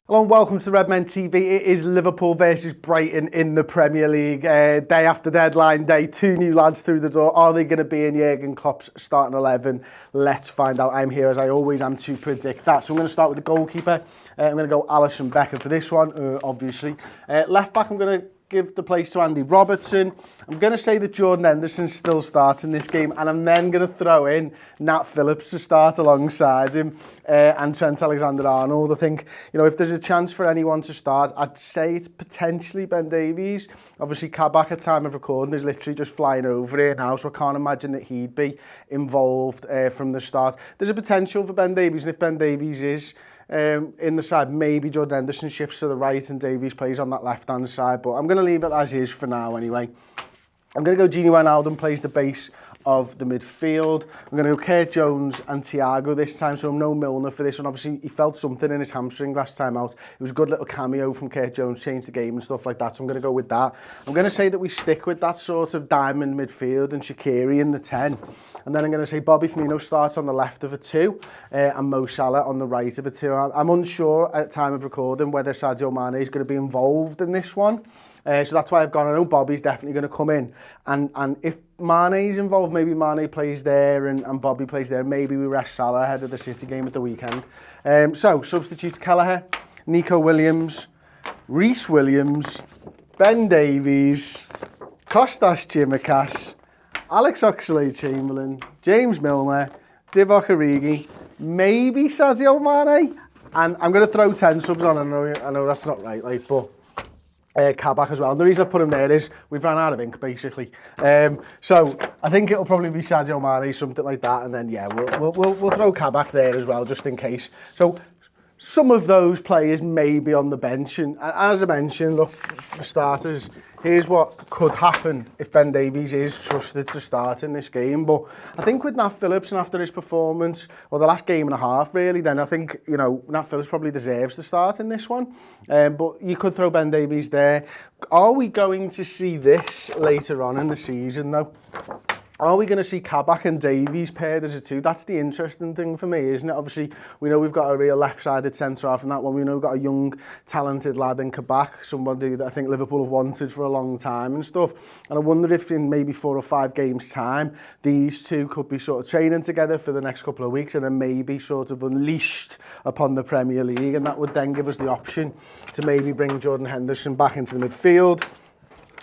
Hello and welcome to Redmen TV. It is Liverpool versus Brighton in the Premier League. Day after deadline day, two new lads through the door. Are they going to be in Jurgen Klopp's starting 11? Let's find out. I'm here as I always am to predict that. So I'm going to start with the goalkeeper. I'm going to go Alisson Becker for this one, obviously. Left back, I'm going to give the place to Andy Robertson. I'm going to say that Jordan Henderson still starts in this game, and I'm then going to throw in Nat Phillips to start alongside him and Trent Alexander-Arnold. I think, you know, if there's a chance for anyone to start, I'd say it's potentially Ben Davies. Obviously, Kabak at time of recording is literally just flying over here now, so I can't imagine that he'd be involved from the start. There's a potential for Ben Davies, and if Ben Davies is in the side, maybe Jordan Henderson shifts to the right and Davies plays on that left-hand side, but I'm going to leave it as is for now anyway. I'm going to go Gini Wijnaldum plays the base of the midfield. I'm going to go Kurt Jones and Thiago this time, so no Milner for this one. Obviously, he felt something in his hamstring last time out. It was a good little cameo from Kurt Jones, changed the game and stuff like that, so I'm going to go with that. I'm going to say that we stick with that sort of diamond midfield and Shaqiri in the 10. And then I'm going to say Bobby Firmino starts on the left of a 2 and Mo Salah on the right of a 2. I'm unsure at time of recording whether Sadio Mane is going to be involved in this one. So that's why I've gone, I know Bobby's definitely going to come in. And if Mane's involved, maybe Mane plays there and Bobby plays there. Maybe we rest Salah ahead of the City game at the weekend. So, substitutes Kelleher, Nico Williams, Reece Williams, Ben Davies, Kostas Tsimikas, Alex Oxlade-Chamberlain, James Milner, Divock Origi, maybe Sadio Mane. And I'm going to throw 10 subs on. I know that's not right, like, but Kabak as well. And the reason I put him there is we've run out of ink, basically. So I think it'll probably be Sadio Mane, something like that. And then, yeah, we'll throw Kabak there as well, just in case. So some of those players may be on the bench. And as I mentioned, look, for starters, here's what could happen if Ben Davies is trusted to start in this game. But I think with Nat Phillips and after his performance, or the last game and a half really, then I think, you know, Nat Phillips probably deserves to start in this one. But you could throw Ben Davies there. Are we going to see this later on in the season though? Are we going to see Kabak and Davies paired as a 2? That's the interesting thing for me, isn't it? Obviously, we know we've got a real left-sided centre-half in that one. We know we've got a young, talented lad in Kabak, somebody that I think Liverpool have wanted for a long time and stuff. And I wonder if in maybe 4 or 5 games' time, these two could be sort of training together for the next couple of weeks and then maybe sort of unleashed upon the Premier League. And that would then give us the option to maybe bring Jordan Henderson back into the midfield,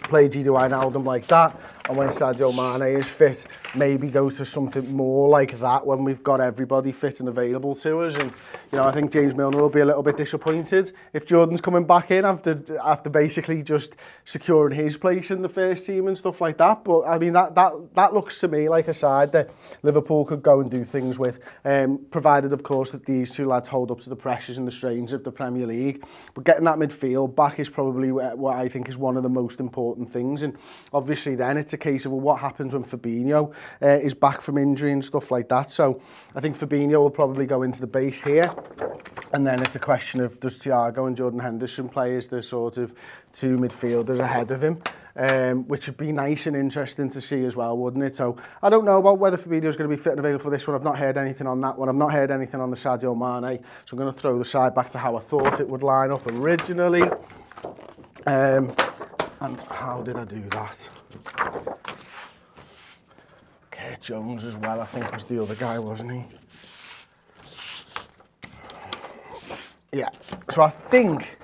play Gini Wijnaldum like that, and when Sadio Mane is fit, maybe go to something more like that when we've got everybody fit and available to us. And, you know, I think James Milner will be a little bit disappointed if Jordan's coming back in after basically just securing his place in the first team and stuff like that. But, I mean, that looks to me like a side that Liverpool could go and do things with, provided, of course, that these two lads hold up to the pressures and the strains of the Premier League. But getting that midfield back is probably what I think is one of the most important things. And obviously then it's a case of, well, what happens when Fabinho is back from injury and stuff like that. So I think Fabinho will probably go into the base here, and then it's a question of, does Thiago and Jordan Henderson play as the sort of 2 midfielders ahead of him, which would be nice and interesting to see as well, wouldn't it? So I don't know about whether Fabinho's going to be fit and available for this one. I've not heard anything on that one. I've not heard anything on the Sadio Mane, so I'm going to throw the side back to how I thought it would line up originally. And how did I do that? Kurt Jones as well, I think, was the other guy, wasn't he? Yeah, so I think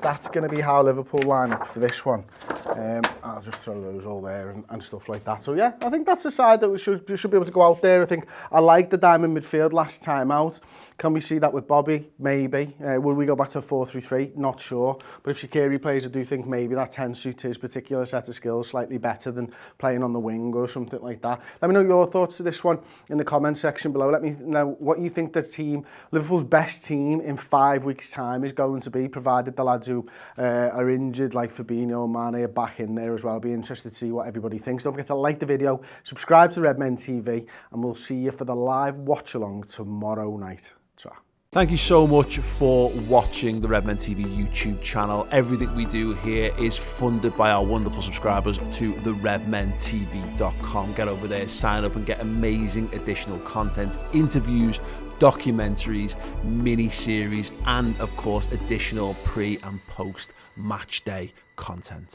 that's going to be how Liverpool line up for this one. I'll just throw those all there and stuff like that. So yeah, I think that's the side that we should be able to go out there. I think I liked the diamond midfield last time out. Can we see that with Bobby? Maybe. Will we go back to a 4-3-3? Not sure. But if Shaqiri plays, I do think maybe that 10 suits his particular set of skills slightly better than playing on the wing or something like that. Let me know your thoughts to this one in the comment section below. Let me know what you think the team, Liverpool's best team in 5 weeks' time is going to be, provided the lads who are injured like Fabinho and Mane are back in there as well. I'll be interested to see what everybody thinks. Don't forget to like the video, subscribe to Redmen TV, and we'll see you for the live watch-along tomorrow night. Ta. Thank you so much for watching the Redmen TV YouTube channel. Everything we do here is funded by our wonderful subscribers to the redmentv.com. Get over there, sign up and get amazing additional content, interviews, documentaries, mini-series, and of course additional pre and post match day content.